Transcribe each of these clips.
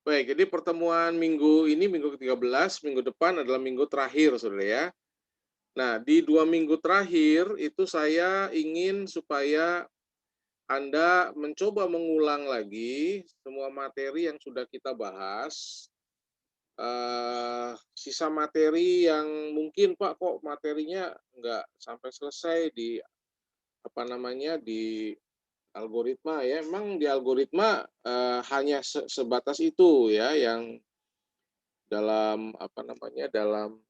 Baik, jadi pertemuan minggu ini, minggu ke-13, minggu depan adalah minggu terakhir, Saudara ya. Nah, di 2 minggu terakhir itu saya ingin supaya Anda mencoba mengulang lagi semua materi yang sudah kita bahas, sisa materi yang mungkin, "Pak, kok materinya nggak sampai selesai di, apa namanya, di algoritma ya." Memang di algoritma, hanya sebatas itu ya yang dalam, apa namanya, dalam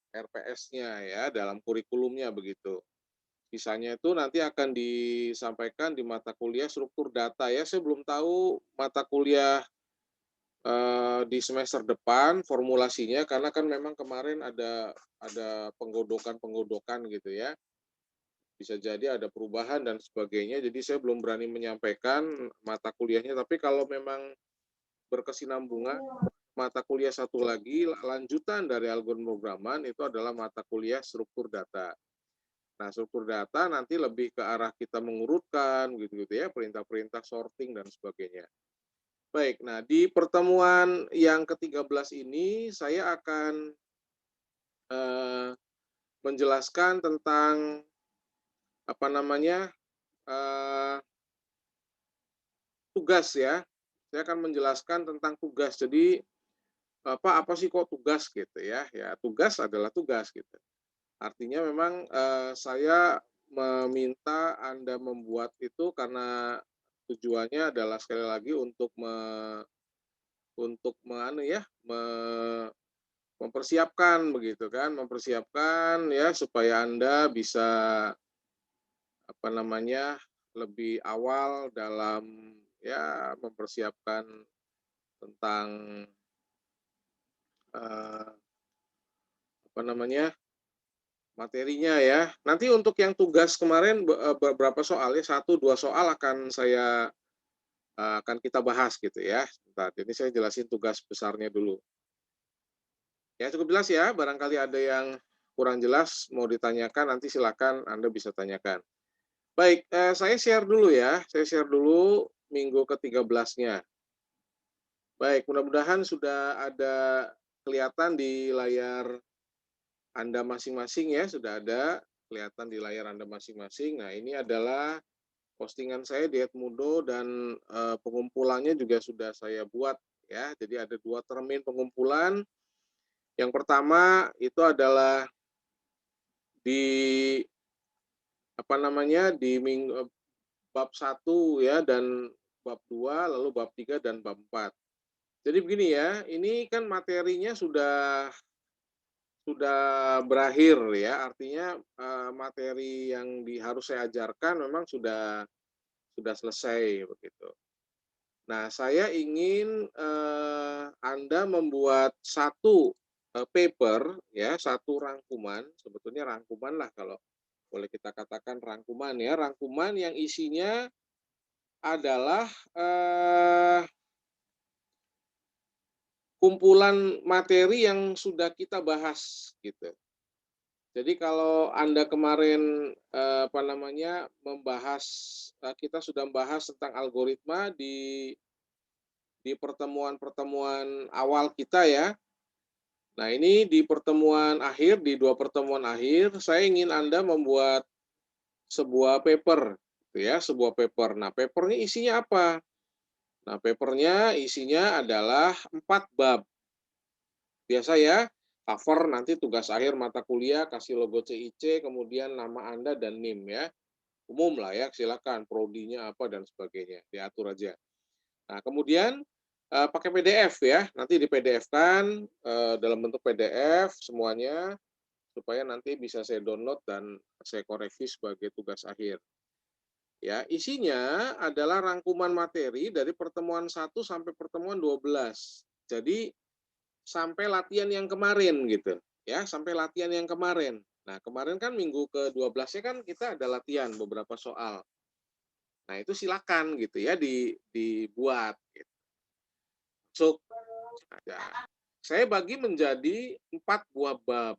RPS-nya ya, dalam kurikulumnya begitu. Sisanya itu nanti akan disampaikan di mata kuliah struktur data ya. Saya belum tahu mata kuliah, di semester depan formulasinya karena kan memang kemarin ada penggodokan-penggodokan gitu ya. Bisa jadi ada perubahan dan sebagainya, jadi saya belum berani menyampaikan mata kuliahnya, tapi kalau memang berkesinambungan, mata kuliah satu lagi lanjutan dari algoritma pemrograman itu adalah mata kuliah struktur data. Nah, struktur data nanti lebih ke arah kita mengurutkan gitu-gitu ya, perintah-perintah sorting dan sebagainya. Baik, nah di pertemuan yang ke-13 ini saya akan eh, menjelaskan tentang apa namanya eh, tugas ya. Saya akan menjelaskan tentang tugas. Jadi apa sih kok tugas gitu ya? Ya tugas adalah tugas gitu. Artinya memang saya meminta Anda membuat itu karena tujuannya adalah sekali lagi untuk ya, mempersiapkan begitu kan, mempersiapkan ya supaya Anda bisa apa namanya, lebih awal dalam ya mempersiapkan tentang eh, apa namanya, materinya ya. Nanti untuk yang tugas kemarin beberapa soal ya, 1, 2 soal akan kita bahas gitu ya. Sebentar, ini saya jelasin tugas besarnya dulu. Ya cukup jelas ya, barangkali ada yang kurang jelas mau ditanyakan nanti silakan Anda bisa tanyakan. Baik, saya share dulu ya, saya share dulu minggu ke-13-nya. Baik, mudah-mudahan sudah ada kelihatan di layar Anda masing-masing ya, sudah ada kelihatan di layar Anda masing-masing. Nah, ini adalah postingan saya di Edmundo dan pengumpulannya juga sudah saya buat ya. Jadi ada 2 termin pengumpulan. Yang pertama itu adalah di apa namanya, di bab 1 ya dan bab 2 lalu bab 3 dan bab 4. Jadi begini ya, ini kan materinya sudah berakhir ya, artinya, materi yang harus saya ajarkan memang sudah selesai begitu. Nah, saya ingin, Anda membuat satu paper ya, satu rangkuman, sebetulnya rangkuman lah kalau boleh kita katakan rangkuman ya, rangkuman yang isinya adalah, kumpulan materi yang sudah kita bahas gitu. Jadi kalau Anda kemarin, apa namanya, kita sudah membahas tentang algoritma di pertemuan-pertemuan awal kita ya. Nah ini di pertemuan akhir, di 2 pertemuan akhir, saya ingin Anda membuat sebuah paper gitu ya, sebuah paper. Nah paper-nya isinya apa? Nah paper-nya isinya adalah 4 bab. Biasa ya, cover nanti tugas akhir mata kuliah, kasih logo CIC, kemudian nama Anda dan NIM ya. Umum lah ya, silakan prodinya apa dan sebagainya, diatur aja. Nah, kemudian pakai PDF ya, nanti di PDF-kan dalam bentuk PDF semuanya supaya nanti bisa saya download dan saya koreksi sebagai tugas akhir. Ya, isinya adalah rangkuman materi dari pertemuan 1 sampai pertemuan 12. Jadi sampai latihan yang kemarin gitu, ya, sampai latihan yang kemarin. Nah, kemarin kan minggu ke-12-nya kan kita ada latihan beberapa soal. Nah, itu silakan gitu ya dibuat gitu. Masuk ada. Saya bagi menjadi 4 buah bab.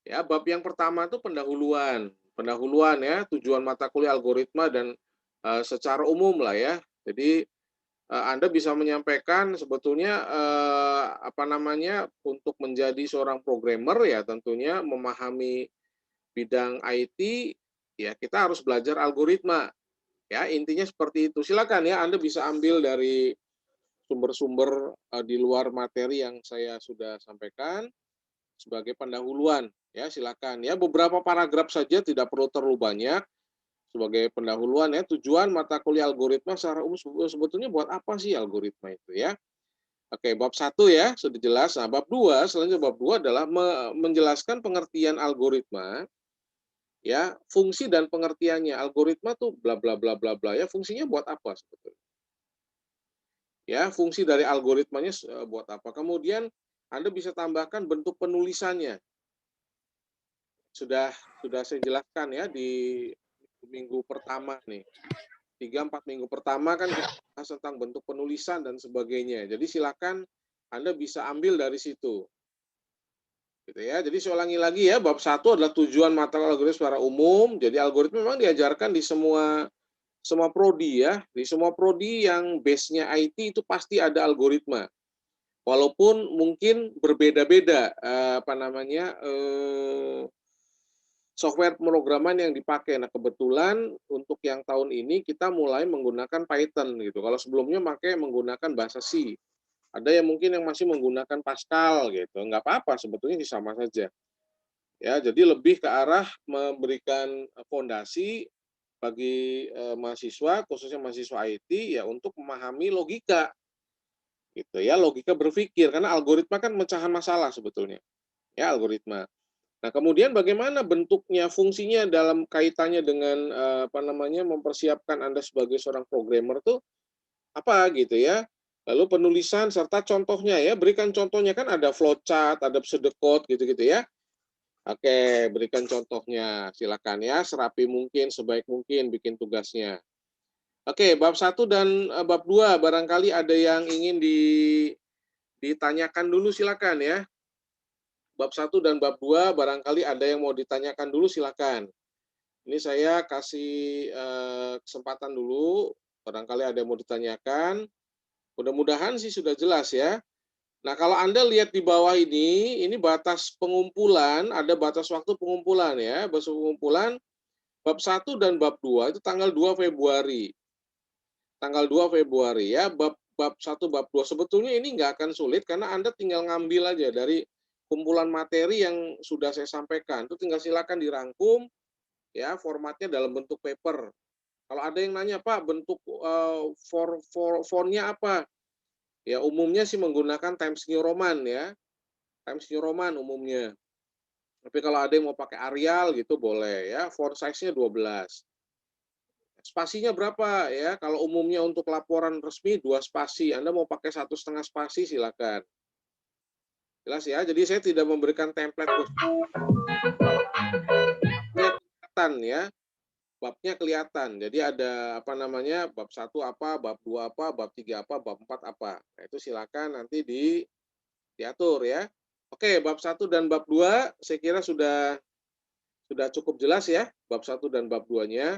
Ya, bab yang pertama itu pendahuluan. Pendahuluan ya, tujuan mata kuliah algoritma dan secara umum lah ya. Jadi Anda bisa menyampaikan sebetulnya untuk menjadi seorang programmer ya tentunya memahami bidang IT ya kita harus belajar algoritma ya intinya seperti itu. Silakan ya Anda bisa ambil dari sumber-sumber di luar materi yang saya sudah sampaikan sebagai pendahuluan ya silakan ya beberapa paragraf saja tidak perlu terlalu banyak sebagai pendahuluan ya, tujuan mata kuliah algoritma secara umum sebetulnya buat apa sih algoritma itu ya? Oke, bab satu ya, sudah jelas. Nah, bab 2 selanjutnya bab 2 adalah menjelaskan pengertian algoritma, ya, fungsi dan pengertiannya. Algoritma tuh bla bla bla bla bla ya, fungsinya buat apa sebetulnya? Ya, fungsi dari algoritmanya buat apa? Kemudian Anda bisa tambahkan bentuk penulisannya. Sudah saya jelaskan ya di minggu pertama nih. 3-4 minggu pertama kan kita bahas tentang bentuk penulisan dan sebagainya. Jadi silakan Anda bisa ambil dari situ. Gitu ya. Jadi saya ulangi lagi ya, bab 1 adalah tujuan mata algoritma secara umum. Jadi algoritma memang diajarkan di semua prodi ya. Di semua prodi yang base-nya IT itu pasti ada algoritma. Walaupun mungkin berbeda-beda software pemrograman yang dipakai. Nah, kebetulan untuk yang tahun ini kita mulai menggunakan Python gitu. Kalau sebelumnya menggunakan bahasa C. Ada yang mungkin yang masih menggunakan Pascal gitu. Nggak apa-apa, sebetulnya sama saja. Ya, jadi lebih ke arah memberikan fondasi bagi mahasiswa, khususnya mahasiswa IT ya untuk memahami logika gitu ya, logika berpikir karena algoritma kan mecahan masalah sebetulnya. Ya, algoritma. Nah, kemudian bagaimana bentuknya, fungsinya dalam kaitannya dengan mempersiapkan Anda sebagai seorang programmer tuh apa gitu ya. Lalu penulisan serta contohnya ya, berikan contohnya kan ada flowchart, ada pseudocode gitu-gitu ya. Oke, berikan contohnya. Silakan ya, serapi mungkin, sebaik mungkin bikin tugasnya. Oke, bab 1 dan bab 2 barangkali ada yang ingin ditanyakan dulu silakan ya. Bab 1 dan bab 2 barangkali ada yang mau ditanyakan dulu silakan. Ini saya kasih kesempatan dulu, barangkali ada yang mau ditanyakan. Mudah-mudahan sih sudah jelas ya. Nah, kalau Anda lihat di bawah ini batas pengumpulan, ada batas waktu pengumpulan ya. Batas pengumpulan bab 1 dan bab 2 itu tanggal 2 Februari. Tanggal 2 Februari ya, bab 1, bab 2. Sebetulnya ini nggak akan sulit karena Anda tinggal ngambil aja dari kumpulan materi yang sudah saya sampaikan. Itu tinggal silakan dirangkum ya, formatnya dalam bentuk paper. Kalau ada yang nanya, Pak, bentuk fontnya apa? Ya, umumnya sih menggunakan Times New Roman ya. Times New Roman umumnya. Tapi kalau ada yang mau pakai Arial gitu boleh ya. Font size-nya 12. Spasinya berapa ya? Kalau umumnya untuk laporan resmi 2 spasi. Anda mau pakai 1,5 spasi silakan. Jelas ya. Jadi saya tidak memberikan template khusus. Kelihatan ya. Babnya kelihatan. Jadi ada bab 1 apa, bab 2 apa, bab 3 apa, bab 4 apa. Nah, itu silakan nanti diatur ya. Oke, bab 1 dan bab 2 saya kira sudah cukup jelas ya, bab 1 dan bab 2-nya.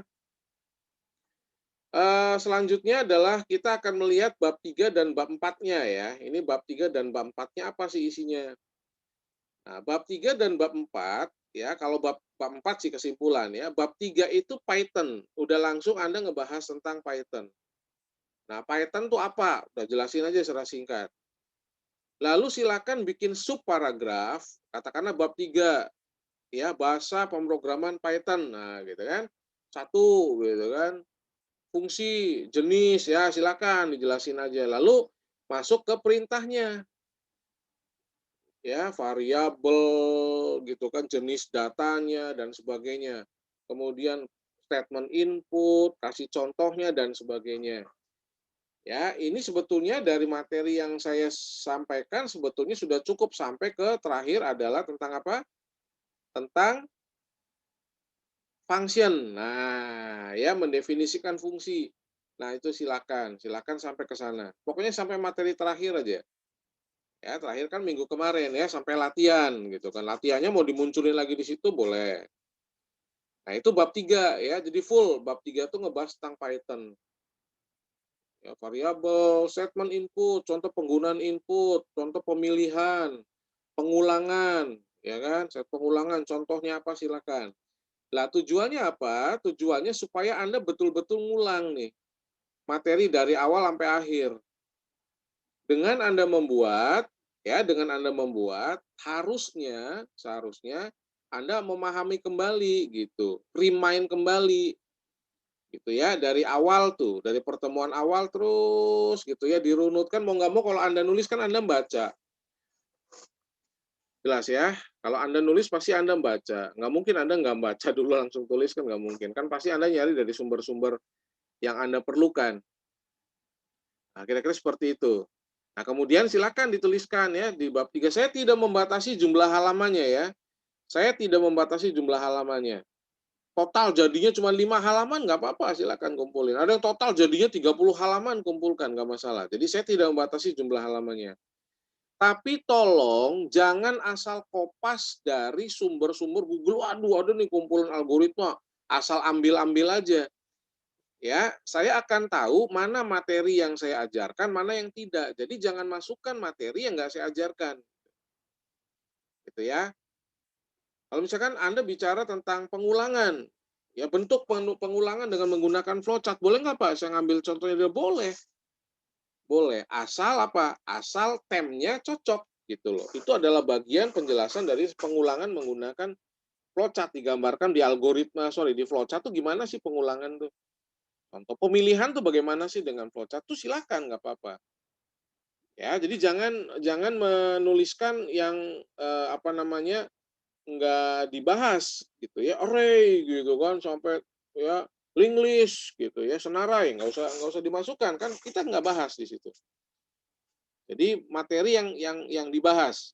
Selanjutnya adalah kita akan melihat bab 3 dan bab 4-nya ya. Ini bab 3 dan bab 4-nya apa sih isinya? Nah, bab 3 dan bab 4 ya, kalau bab 4 sih kesimpulan ya. Bab 3 itu Python. Udah langsung Anda ngebahas tentang Python. Nah, Python itu apa? Udah jelasin aja secara singkat. Lalu silakan bikin subparagraf, katakanlah bab 3 ya, bahasa pemrograman Python. Nah, gitu kan. 1 gitu kan. Fungsi, jenis ya silakan dijelasin aja. Lalu masuk ke perintahnya. Ya, variabel gitu kan, jenis datanya dan sebagainya. Kemudian statement input, kasih contohnya dan sebagainya. Ya, ini sebetulnya dari materi yang saya sampaikan sebetulnya sudah cukup sampai ke terakhir adalah tentang apa? Tentang function. Nah, ya mendefinisikan fungsi. Nah, itu silakan sampai ke sana. Pokoknya sampai materi terakhir aja. Ya, terakhir kan minggu kemarin ya sampai latihan gitu kan. Latihannya mau dimunculin lagi di situ boleh. Nah, itu bab 3 ya. Jadi full bab 3 tuh ngebahas tentang Python. Ya, variabel, statement input, contoh penggunaan input, contoh pemilihan, pengulangan, ya kan? Set pengulangan, contohnya apa silakan. Lah tujuannya apa? Tujuannya supaya Anda betul-betul ngulang nih materi dari awal sampai akhir. Dengan Anda membuat, ya, dengan Anda membuat, seharusnya Anda memahami kembali gitu, remind kembali gitu ya, dari awal tuh, dari pertemuan awal terus gitu ya, dirunutkan mau nggak mau kalau Anda nulis kan Anda baca. Jelas ya? Kalau Anda nulis pasti Anda baca, nggak mungkin Anda nggak baca dulu langsung tulis kan nggak mungkin, kan pasti Anda nyari dari sumber-sumber yang Anda perlukan. Nah, kira-kira seperti itu. Nah, kemudian silakan dituliskan ya di bab 3. Saya tidak membatasi jumlah halamannya ya. Saya tidak membatasi jumlah halamannya. Total jadinya cuma 5 halaman nggak apa-apa, silakan kumpulin. Ada yang total jadinya 30 halaman, kumpulkan nggak masalah. Jadi saya tidak membatasi jumlah halamannya. Tapi tolong jangan asal kopas dari sumber-sumber Google. Waduh, ada nih kumpulan algoritma, asal ambil-ambil aja. Ya, saya akan tahu mana materi yang saya ajarkan, mana yang tidak. Jadi jangan masukkan materi yang nggak saya ajarkan, gitu ya. Kalau misalkan Anda bicara tentang pengulangan, ya bentuk pengulangan dengan menggunakan flowchart, boleh nggak Pak? Saya ngambil contohnya dia boleh, boleh. Asal apa? Asal temnya cocok, gitu loh. Itu adalah bagian penjelasan dari pengulangan menggunakan flowchart, digambarkan di algoritma, di flowchart tuh gimana sih pengulangan tuh? Contoh pemilihan tuh bagaimana sih dengan flowchart tuh silakan nggak apa-apa. Ya, jadi jangan jangan menuliskan yang apa namanya nggak dibahas gitu ya, array gitu kan sampai ya linked list gitu ya, senarai nggak usah dimasukkan kan kita nggak bahas di situ. Jadi materi yang dibahas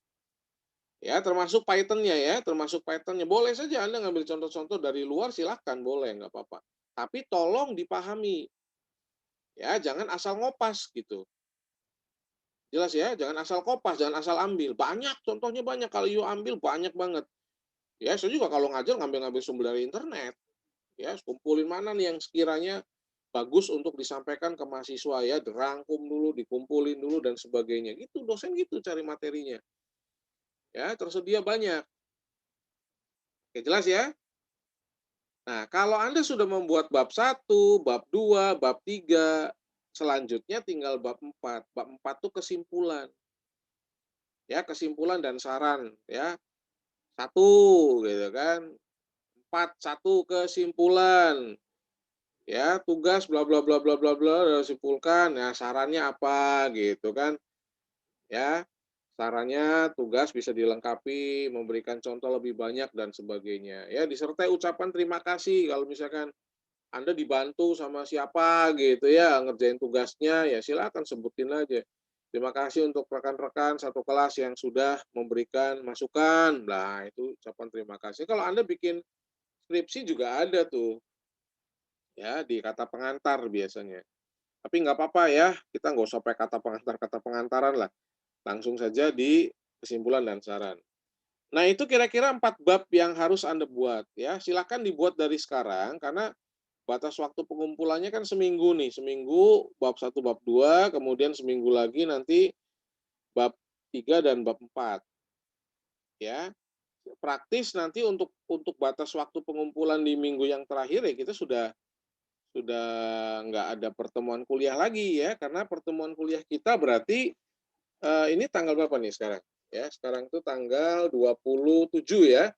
ya termasuk Python-nya ya, termasuk Python-nya boleh saja Anda ngambil contoh-contoh dari luar silahkan boleh nggak apa-apa. Tapi tolong dipahami ya, jangan asal ngopas gitu. Jelas ya, jangan asal kopas, jangan asal ambil. Banyak, contohnya banyak. Kalau you ambil banyak banget. Ya, saya juga kalau ngajar ngambil-ngambil sumber dari internet. Ya, kumpulin mana nih yang sekiranya bagus untuk disampaikan ke mahasiswa ya, dirangkum dulu, dikumpulin dulu dan sebagainya. Gitu, dosen gitu cari materinya. Ya, tersedia banyak. Oke, jelas ya? Nah, kalau Anda sudah membuat bab 1, bab 2, bab 3, selanjutnya tinggal bab 4. Bab 4 itu kesimpulan. Ya, kesimpulan dan saran ya. Satu gitu kan. 4 1 kesimpulan. Ya, tugas bla bla bla bla bla bla disimpulkan. Ya, sarannya apa gitu kan. Ya, sarannya tugas bisa dilengkapi, memberikan contoh lebih banyak dan sebagainya. Ya, disertai ucapan terima kasih kalau misalkan Anda dibantu sama siapa gitu ya ngerjain tugasnya, ya silakan sebutin aja. Terima kasih untuk rekan-rekan satu kelas yang sudah memberikan masukan. Nah, itu ucapan terima kasih. Kalau Anda bikin skripsi juga ada tuh, ya di kata pengantar biasanya. Tapi nggak apa-apa ya, kita nggak usah pakai kata pengantaran lah. Langsung saja di kesimpulan dan saran. Nah, itu kira-kira 4 bab yang harus Anda buat ya. Silakan dibuat dari sekarang karena batas waktu pengumpulannya kan seminggu nih. Seminggu bab 1, bab 2, kemudian seminggu lagi nanti bab 3 dan bab 4 ya. Praktis nanti untuk batas waktu pengumpulan di minggu yang terakhir ya kita sudah nggak ada pertemuan kuliah lagi ya, karena pertemuan kuliah kita berarti ini tanggal berapa nih sekarang? Ya, sekarang itu tanggal 27 ya,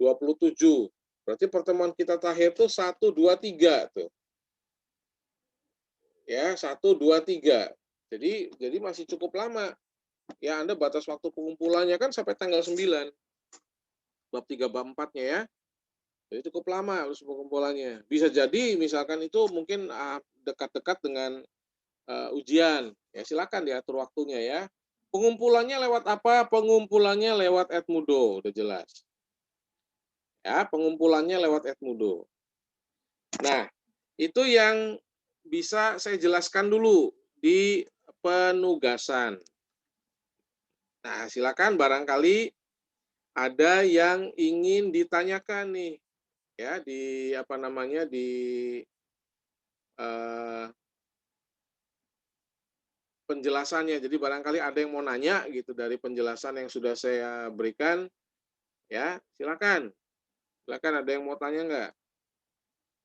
27. Berarti pertemuan kita terakhir tuh 1, 2, 3 tuh. Ya, 1, 2, 3. Jadi masih cukup lama. Ya, Anda batas waktu pengumpulannya kan sampai tanggal 9. Bab 3, bab 4-nya ya. Jadi cukup lama harus pengumpulannya. Bisa jadi misalkan itu mungkin dekat-dekat dengan ujian, ya silakan diatur waktunya ya. Pengumpulannya lewat apa? Pengumpulannya lewat Edmudo, udah jelas. Ya, pengumpulannya lewat Edmudo. Nah, itu yang bisa saya jelaskan dulu di penugasan. Nah, silakan barangkali ada yang ingin ditanyakan nih, ya di apa namanya di eh, penjelasannya. Jadi barangkali ada yang mau nanya gitu dari penjelasan yang sudah saya berikan, ya silakan. Silakan, ada yang mau tanya nggak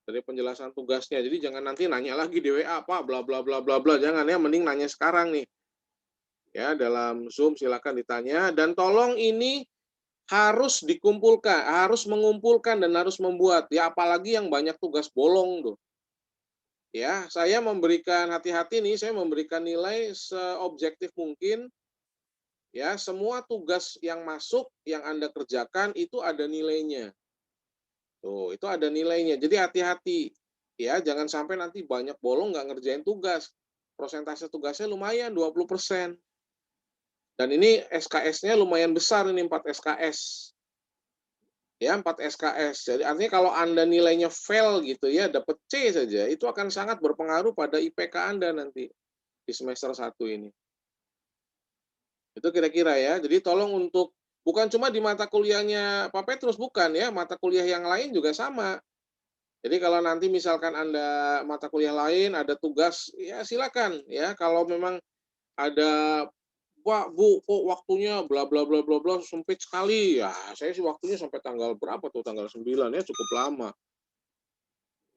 dari penjelasan tugasnya. Jadi jangan nanti nanya lagi di WA, Pak, bla bla bla bla bla. Jangan ya, mending nanya sekarang nih. Ya, dalam Zoom silakan ditanya dan tolong ini harus dikumpulkan, harus mengumpulkan dan harus membuat. Ya, apalagi yang banyak tugas bolong tuh. Ya, saya memberikan hati-hati nih, saya memberikan nilai seobjektif mungkin. Ya, semua tugas yang masuk, yang Anda kerjakan itu ada nilainya. Tuh, itu ada nilainya. Jadi hati-hati. Ya, jangan sampai nanti banyak bolong nggak ngerjain tugas. Persentase tugasnya lumayan 20%. Dan ini SKS-nya lumayan besar ini 4 SKS. Ya, 4 SKS. Jadi artinya kalau Anda nilainya fail gitu ya, dapat C saja, itu akan sangat berpengaruh pada IPK Anda nanti di semester 1 ini. Itu kira-kira ya. Jadi tolong untuk bukan cuma di mata kuliahnya Pak Petrus, bukan ya, mata kuliah yang lain juga sama. Jadi kalau nanti misalkan Anda mata kuliah lain ada tugas, ya silakan ya. Kalau memang ada, "Pak, Bu, kok waktunya bla bla bla bla bla sempit sekali." Ya, saya sih waktunya sampai tanggal berapa tuh, tanggal 9 ya, cukup lama.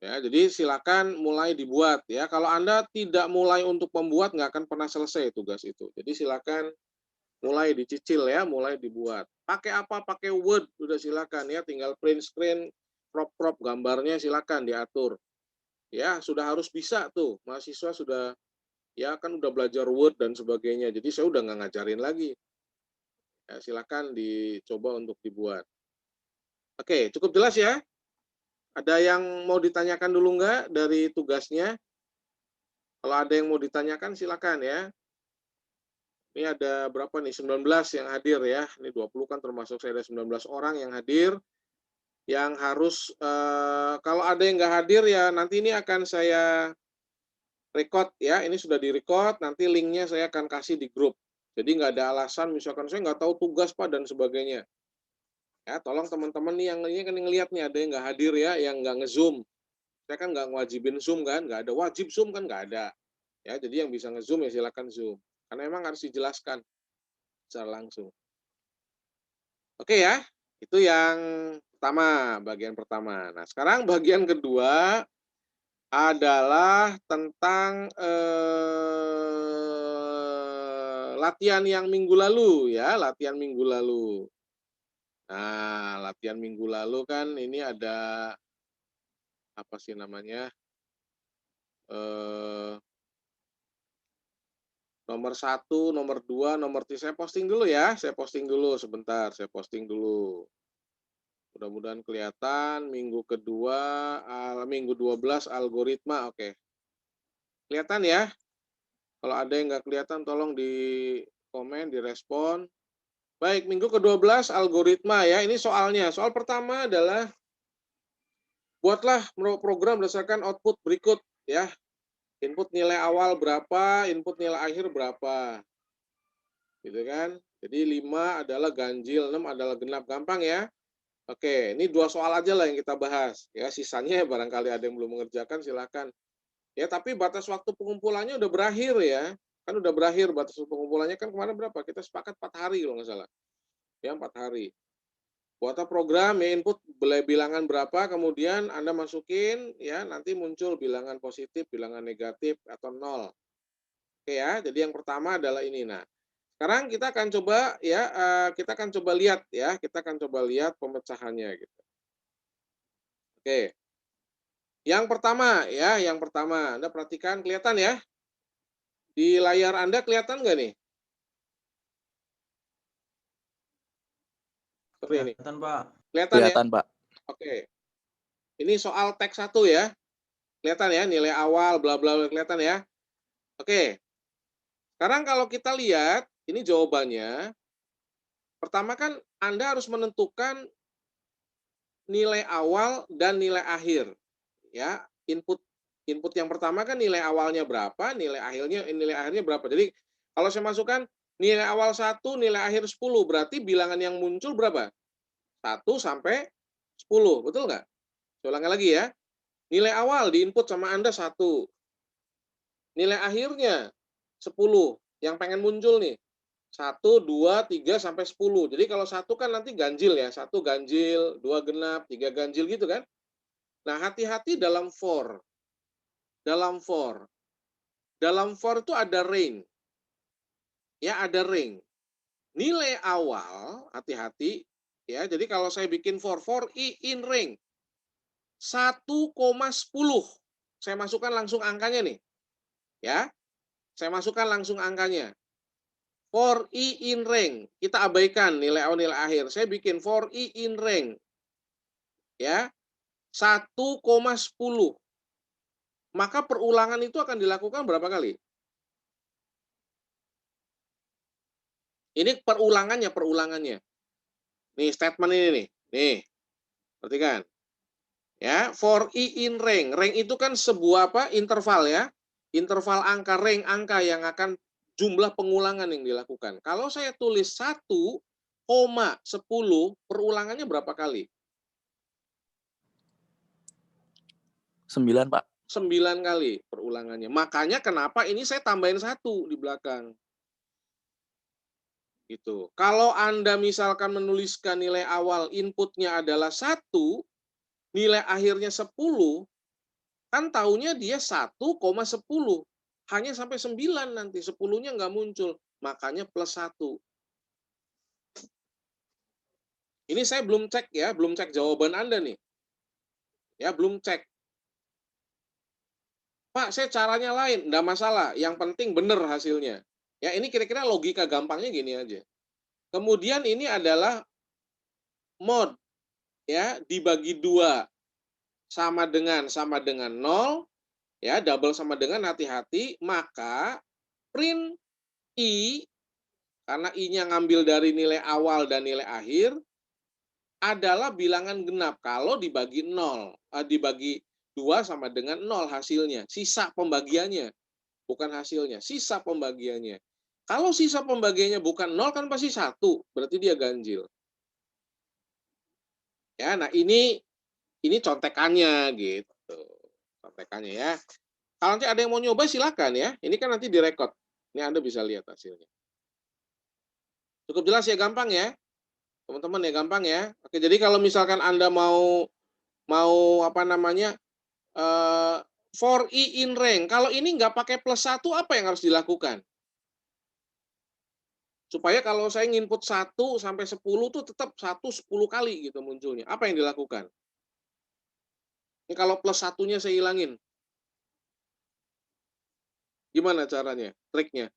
Ya, jadi silakan mulai dibuat ya. Kalau Anda tidak mulai untuk membuat, nggak akan pernah selesai tugas itu. Jadi silakan mulai dicicil ya, mulai dibuat. Pakai apa? Pakai Word, udah silakan ya, tinggal print screen, crop-crop gambarnya silakan diatur. Ya, sudah harus bisa tuh. Mahasiswa sudah ya kan udah belajar Word dan sebagainya. Jadi saya udah nggak ngajarin lagi. Ya, silakan dicoba untuk dibuat. Oke, cukup jelas ya? Ada yang mau ditanyakan dulu nggak dari tugasnya? Kalau ada yang mau ditanyakan silakan ya. Ini ada berapa nih? 19 yang hadir ya. Ini 20 kan termasuk saya, ada 19 orang yang hadir. Yang harus, kalau ada yang nggak hadir ya nanti ini akan saya record ya. Ini sudah direcord, nanti linknya saya akan kasih di grup. Jadi nggak ada alasan misalkan saya nggak tahu tugas Pak dan sebagainya. Ya, tolong teman-teman nih yang ini kan ngelihat nih ada yang nggak hadir ya, yang nggak nge-zoom. Saya kan nggak ngewajibin zoom kan, nggak ada wajib zoom kan nggak ada. Ya, jadi yang bisa nge-zoom ya silakan zoom. Karena memang harus dijelaskan secara langsung. Oke ya, itu yang pertama, bagian pertama. Nah, sekarang bagian kedua adalah tentang latihan yang minggu lalu ya, latihan minggu lalu. Nah, latihan minggu lalu kan ini ada apa sih namanya? eh, Nomor satu, nomor 2, nomor 3. Saya posting dulu ya, saya posting dulu sebentar, saya posting dulu. Mudah-mudahan kelihatan. Minggu kedua, minggu 12 algoritma, oke. Kelihatan ya? Kalau ada yang nggak kelihatan tolong di komen, direspon. Baik, minggu ke-12 algoritma ya. Ini soalnya. Soal pertama adalah buatlah program berdasarkan output berikut ya. Input nilai awal berapa, input nilai akhir berapa. Gitu kan? Jadi 5 adalah ganjil, 6 adalah genap. Gampang ya? Oke, ini 2 soal aja lah yang kita bahas. Ya, sisanya barangkali ada yang belum mengerjakan silakan. Ya, tapi batas waktu pengumpulannya udah berakhir ya. Kan udah berakhir batas pengumpulannya kan kemarin berapa? Kita sepakat 4 hari kalau nggak salah. Ya, 4 hari. Buatlah program, ya input bilangan berapa, kemudian Anda masukin, ya nanti muncul bilangan positif, bilangan negatif, atau nol. Oke ya, jadi yang pertama adalah ini. Nah, sekarang kita akan coba ya, kita akan coba lihat ya, kita akan coba lihat pemecahannya gitu. Oke. Yang pertama ya, yang pertama, Anda perhatikan kelihatan ya? Di layar Anda kelihatan nggak nih? Seperti ini. Kelihatan, Pak. Kelihatan ya? Kelihatan, Pak. Oke. Ini soal teks 1 ya. Kelihatan ya, nilai awal, bla bla bla, kelihatan ya? Oke. Sekarang kalau kita lihat, ini jawabannya. Pertama kan Anda harus menentukan nilai awal dan nilai akhir. Ya, input input yang pertama kan nilai awalnya berapa, nilai akhirnya berapa. Jadi kalau saya masukkan nilai awal 1, nilai akhir 10, berarti bilangan yang muncul berapa? 1 sampai 10, betul nggak? Saya ulangi lagi ya. Nilai awal diinput sama Anda 1. Nilai akhirnya 10. Yang pengen muncul nih. 1, 2, 3, sampai 10. Jadi kalau 1 kan nanti ganjil ya. 1 ganjil, 2 genap, 3 ganjil gitu kan. Nah, hati-hati dalam for. Dalam for. Dalam for itu ada ring. Ya, ada ring. Nilai awal, hati-hati. Ya, jadi kalau saya bikin for i in ring. 1,10. Saya masukkan langsung angkanya nih. Ya, saya masukkan langsung angkanya. For i in ring. Kita abaikan nilai awal nilai akhir. Saya bikin for i in ring. Ya, 1,10. Maka perulangan itu akan dilakukan berapa kali? Ini perulangannya. Nih statement ini nih. Nih, perhatikan. Ya, for i in ring. Ring itu kan sebuah apa? Interval ya. Interval angka, ring angka yang akan jumlah pengulangan yang dilakukan. Kalau saya tulis 1,10, perulangannya berapa kali? 9, Pak. 9 kali perulangannya. Makanya kenapa ini saya tambahin 1 di belakang. Gitu. Kalau Anda misalkan menuliskan nilai awal inputnya adalah 1, nilai akhirnya 10, kan taunya dia 1,10. Hanya sampai 9 nanti, 10-nya nggak muncul. Makanya plus 1. Ini saya belum cek ya, belum cek jawaban Anda nih. Ya, belum cek. Pak, saya caranya lain. Nggak masalah, yang penting benar hasilnya. Ya, ini kira-kira logika gampangnya gini aja. Kemudian ini adalah mod, ya, dibagi 2 sama dengan 0, ya, double sama dengan hati-hati, maka print i, karena i-nya ngambil dari nilai awal dan nilai akhir, adalah bilangan genap kalau dibagi 0, dibagi 2 sama dengan 0 hasilnya, sisa pembagiannya, bukan hasilnya, sisa pembagiannya. Kalau sisa pembagiannya bukan 0 kan pasti 1, berarti dia ganjil. Ya, nah ini contekannya gitu. Contekannya ya. Kalau nanti ada yang mau nyoba silakan ya. Ini kan nanti direkod. Ini Anda bisa lihat hasilnya. Cukup jelas ya, gampang ya. Teman-teman ya, gampang ya. Oke, jadi kalau misalkan Anda mau apa namanya? For i in ring. Kalau ini nggak pakai plus 1, apa yang harus dilakukan? Supaya kalau saya nginput 1 sampai 10 tuh tetap 1 10 kali gitu munculnya. Apa yang dilakukan? Ini kalau plus 1-nya saya hilangin. Gimana caranya? Triknya?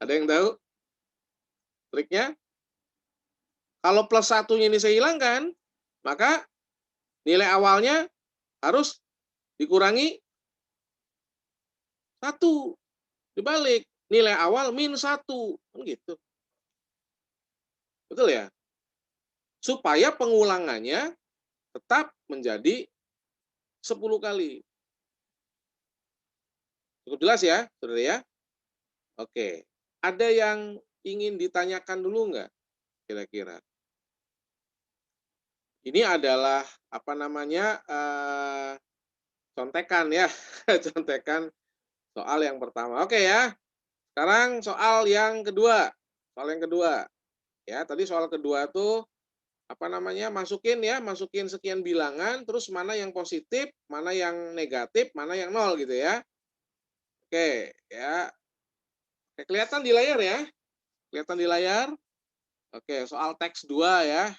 Ada yang tahu? Triknya? Kalau plus 1-nya ini saya hilangkan, maka nilai awalnya harus dikurangi 1. Dibalik, nilai awal min 1. Gitu. Betul ya? Supaya pengulangannya tetap menjadi 10 kali. Cukup jelas ya, saudara ya? Oke. Ada yang ingin ditanyakan dulu nggak kira-kira? Ini adalah apa namanya, contekan ya, contekan soal yang pertama. Oke ya, sekarang soal yang kedua. Soal yang kedua, ya tadi soal kedua tuh apa namanya, masukin sekian bilangan, terus mana yang positif, mana yang negatif, mana yang 0 gitu ya. Oke, ya. Oke, kelihatan di layar ya? Kelihatan di layar? Oke, soal teks 2 ya.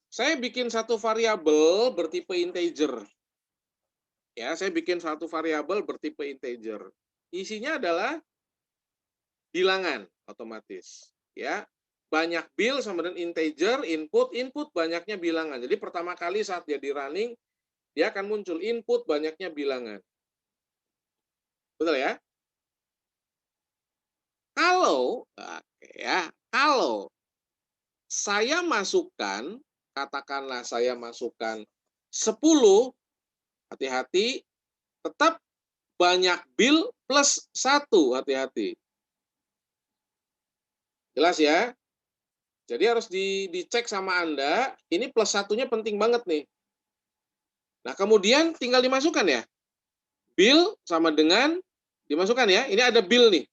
Saya bikin satu variabel bertipe integer. Ya, saya bikin satu variabel bertipe integer. Isinya adalah bilangan otomatis, ya. Banyak bil sama dengan integer, input banyaknya bilangan. Jadi pertama kali saat dia di running, dia akan muncul input banyaknya bilangan. Betul ya? Kalau saya masukkan, katakanlah saya masukkan 10, hati-hati, tetap banyak bil plus 1, hati-hati. Jelas ya? Jadi harus dicek sama Anda, ini plus 1-nya penting banget nih. Nah, kemudian tinggal dimasukkan ya. Bill sama dengan dimasukkan ya. Ini ada bill nih.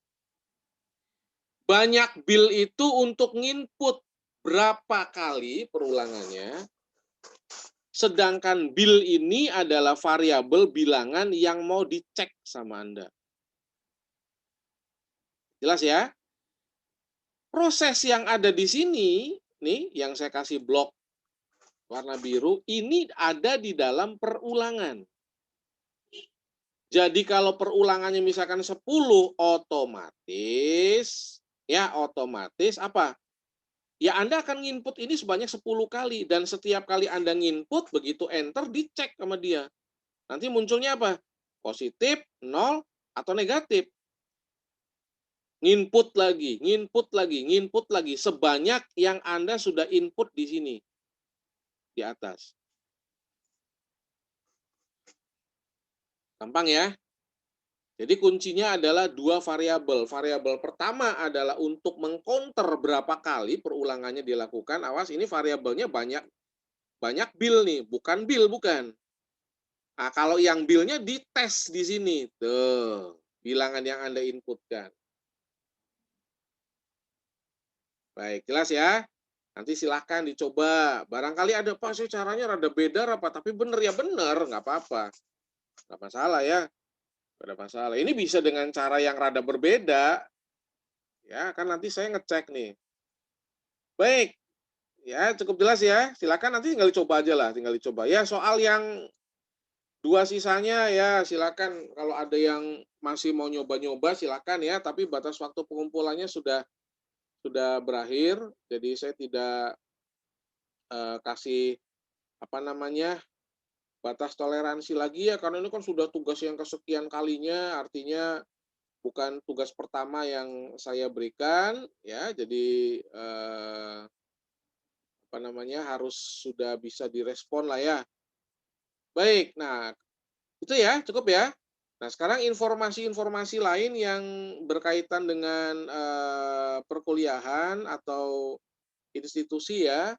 Banyak bill itu untuk nginput berapa kali perulangannya. Sedangkan bill ini adalah variabel bilangan yang mau dicek sama Anda. Jelas ya? Proses yang ada di sini, nih yang saya kasih blok warna biru, ini ada di dalam perulangan. Jadi kalau perulangannya misalkan 10, otomatis apa? Ya Anda akan nginput ini sebanyak 10 kali dan setiap kali Anda nginput begitu enter dicek sama dia. Nanti munculnya apa? Positif, 0 atau negatif. Nginput lagi sebanyak yang Anda sudah input di sini di atas. Gampang ya? Jadi kuncinya adalah dua variabel. Variabel pertama adalah untuk mengcounter berapa kali perulangannya dilakukan. Awas ini variabelnya banyak bill nih, bukan bill bukan. Nah, kalau yang bill-nya dites di sini. Tuh, bilangan yang Anda inputkan. Baik, jelas ya? Nanti silahkan dicoba. Barangkali ada, Pak, sih caranya rada beda apa, tapi bener ya bener, nggak apa-apa. Nggak masalah ya, nggak ada masalah. Ini bisa dengan cara yang rada berbeda, ya kan nanti saya ngecek nih. Baik, ya cukup jelas ya. Silakan nanti tinggal dicoba aja lah, tinggal dicoba. Ya soal yang dua sisanya ya silakan kalau ada yang masih mau nyoba-nyoba silakan ya, tapi batas waktu pengumpulannya sudah berakhir, jadi saya tidak kasih apa namanya batas toleransi lagi ya karena ini kan sudah tugas yang kesekian kalinya, artinya bukan tugas pertama yang saya berikan ya, jadi apa namanya harus sudah bisa direspon lah ya. Baik, nah itu ya cukup ya. Nah sekarang informasi-informasi lain yang berkaitan dengan perkuliahan atau institusi ya.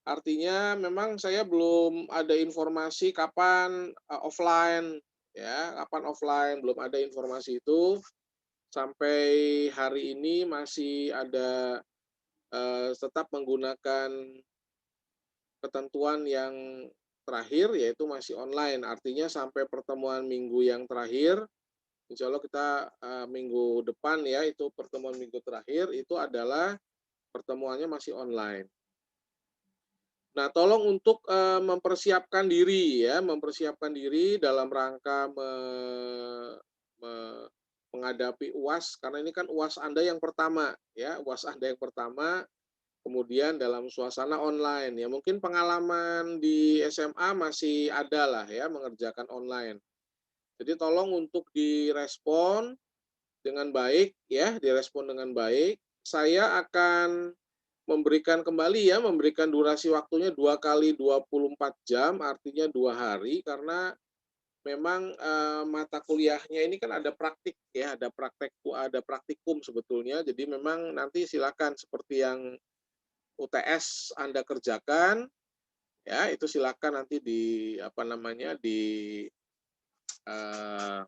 Artinya memang saya belum ada informasi kapan offline ya, kapan offline belum ada informasi itu. Sampai hari ini masih ada tetap menggunakan ketentuan yang terakhir yaitu masih online. Artinya sampai pertemuan minggu yang terakhir, insya Allah kita minggu depan ya itu pertemuan minggu terakhir itu adalah pertemuannya masih online. Nah, tolong untuk mempersiapkan diri ya, mempersiapkan diri dalam rangka me menghadapi UAS karena ini kan UAS Anda yang pertama ya, UAS Anda yang pertama, kemudian dalam suasana online ya. Mungkin pengalaman di SMA masih ada lah ya mengerjakan online. Jadi tolong untuk direspon dengan baik ya, direspon dengan baik. Saya akan memberikan kembali ya, memberikan durasi waktunya 2 kali 24 jam, artinya 2 hari, karena memang mata kuliahnya ini kan ada praktik ya, ada praktikum sebetulnya. Jadi memang nanti silakan seperti yang UTS Anda kerjakan, ya itu silakan nanti di apa namanya eh,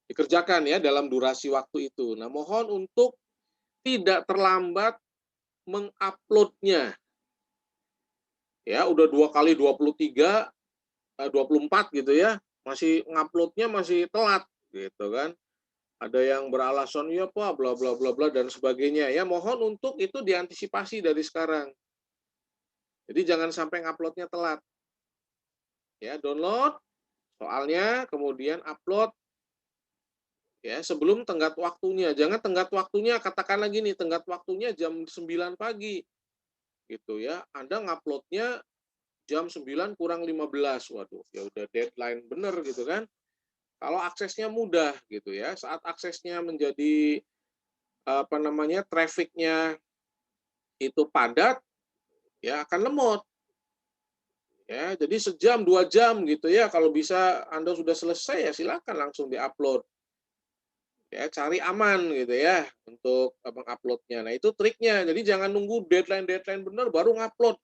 dikerjakan ya dalam durasi waktu itu. Nah, mohon untuk tidak terlambat menguploadnya. Ya, udah 2 kali 23, 24 gitu ya, masih nguploadnya masih telat gitu kan. Ada yang beralasan ya Pak bla bla bla bla dan sebagainya ya. Mohon untuk itu diantisipasi dari sekarang. Jadi jangan sampai nguploadnya telat. Ya, download soalnya kemudian upload ya sebelum tenggat waktunya. Jangan tenggat waktunya katakan lagi nih tenggat waktunya jam 9 pagi gitu ya. Anda nguploadnya jam 9 kurang 15. Waduh, ya udah deadline bener gitu kan. Kalau aksesnya mudah gitu ya, saat aksesnya menjadi apa namanya trafficnya itu padat, ya akan lemot. Ya, jadi sejam 2 jam gitu ya. Kalau bisa Anda sudah selesai ya silakan langsung diupload. Ya, cari aman gitu ya untuk menguploadnya. Nah itu triknya. Jadi jangan nunggu deadline bener baru ngupload.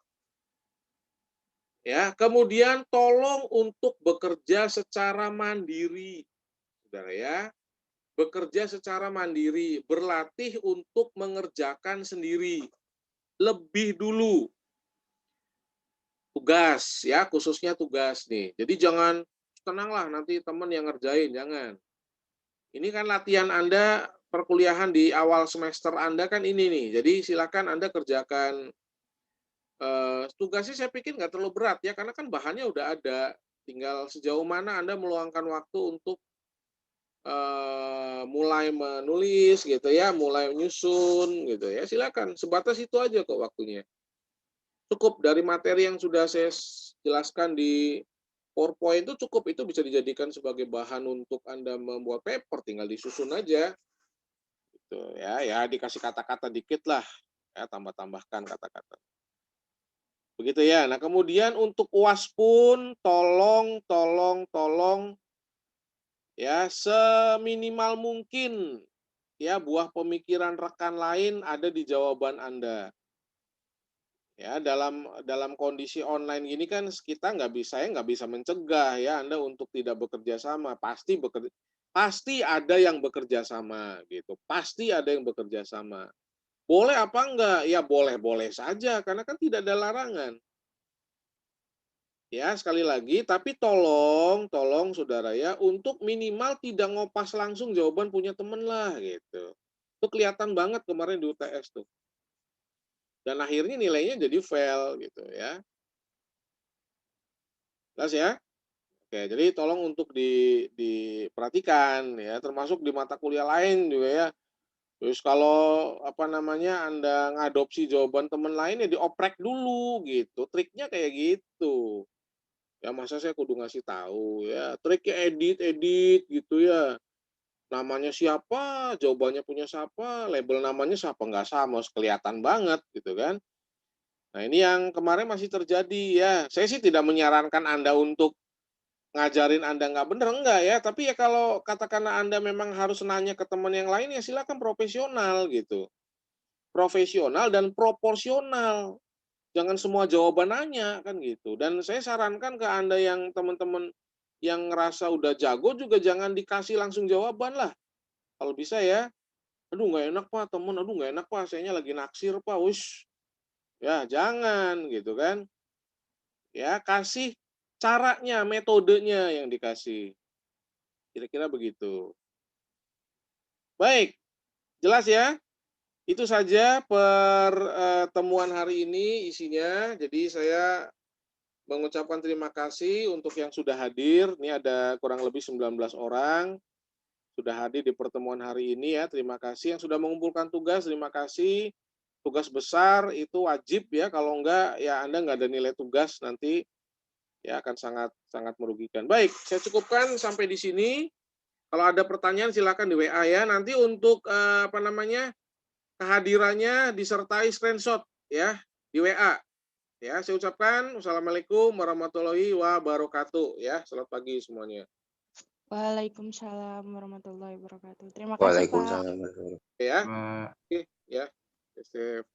Ya, kemudian tolong untuk bekerja secara mandiri. Saudara ya, bekerja secara mandiri, berlatih untuk mengerjakan sendiri lebih dulu. Tugas ya, khususnya tugas nih. Jadi jangan tenanglah nanti teman yang ngerjain, jangan. Ini kan latihan Anda perkuliahan di awal semester Anda kan ini nih. Jadi silakan Anda kerjakan tugasnya saya pikir nggak terlalu berat ya, karena kan bahannya udah ada. Tinggal sejauh mana Anda meluangkan waktu untuk mulai menulis gitu ya, mulai menyusun gitu ya, silakan. Sebatas itu aja kok waktunya. Cukup dari materi yang sudah saya jelaskan di PowerPoint itu cukup, itu bisa dijadikan sebagai bahan untuk Anda membuat paper, tinggal disusun aja gitu ya. Ya dikasih kata-kata dikit lah, ya tambah-tambahkan kata-kata. Begitu ya. Nah, kemudian untuk UAS pun tolong ya seminimal mungkin ya buah pemikiran rekan lain ada di jawaban Anda. Ya, dalam kondisi online gini kan kita nggak bisa, saya nggak bisa mencegah ya Anda untuk tidak bekerja sama. Pasti ada yang bekerja sama gitu. Pasti ada yang bekerja sama. Boleh apa enggak? Ya boleh-boleh saja karena kan tidak ada larangan. Ya, sekali lagi, tapi tolong saudara ya, untuk minimal tidak ngopas langsung jawaban punya temen lah gitu. Itu kelihatan banget kemarin di UTS tuh. Dan akhirnya nilainya jadi fail gitu ya. Jelas ya? Oke, jadi tolong untuk diperhatikan ya, termasuk di mata kuliah lain juga ya. Terus kalau apa namanya Anda ngadopsi jawaban teman lain ya dioprek dulu gitu. Triknya kayak gitu. Ya masa saya kudu ngasih tahu ya. Triknya edit gitu ya. Namanya siapa, jawabannya punya siapa, label namanya siapa nggak sama, kelihatan banget gitu kan. Nah ini yang kemarin masih terjadi ya. Saya sih tidak menyarankan Anda untuk ngajarin Anda nggak bener, enggak ya. Tapi ya kalau katakanlah Anda memang harus nanya ke teman yang lain, ya silakan profesional gitu. Profesional dan proporsional. Jangan semua jawaban nanya, kan gitu. Dan saya sarankan ke Anda yang teman-teman yang ngerasa udah jago juga jangan dikasih langsung jawaban lah. Kalau bisa ya, "Aduh nggak enak Pak, temen, aduh nggak enak Pak, sayanya lagi naksir Pak." Wush, ya jangan gitu kan. Ya kasih caranya, metodenya yang dikasih. Kira-kira begitu. Baik, jelas ya? Itu saja pertemuan hari ini isinya. Jadi saya mengucapkan terima kasih untuk yang sudah hadir. Ini ada kurang lebih 19 orang sudah hadir di pertemuan hari ini ya. Terima kasih yang sudah mengumpulkan tugas, terima kasih. Tugas besar itu wajib ya, kalau enggak ya Anda nggak ada nilai tugas nanti ya akan sangat sangat merugikan. Baik, saya cukupkan sampai di sini. Kalau ada pertanyaan silakan di WA ya. Nanti untuk apa namanya? Kehadirannya disertai screenshot ya di WA. Ya, saya ucapkan wassalamualaikum warahmatullahi wabarakatuh ya. Selamat pagi semuanya. Waalaikumsalam warahmatullahi wabarakatuh. Terima kasih, Pak. Waalaikumsalam warahmatullahi Oke ya. wabarakatuh. Oke ya. Sip.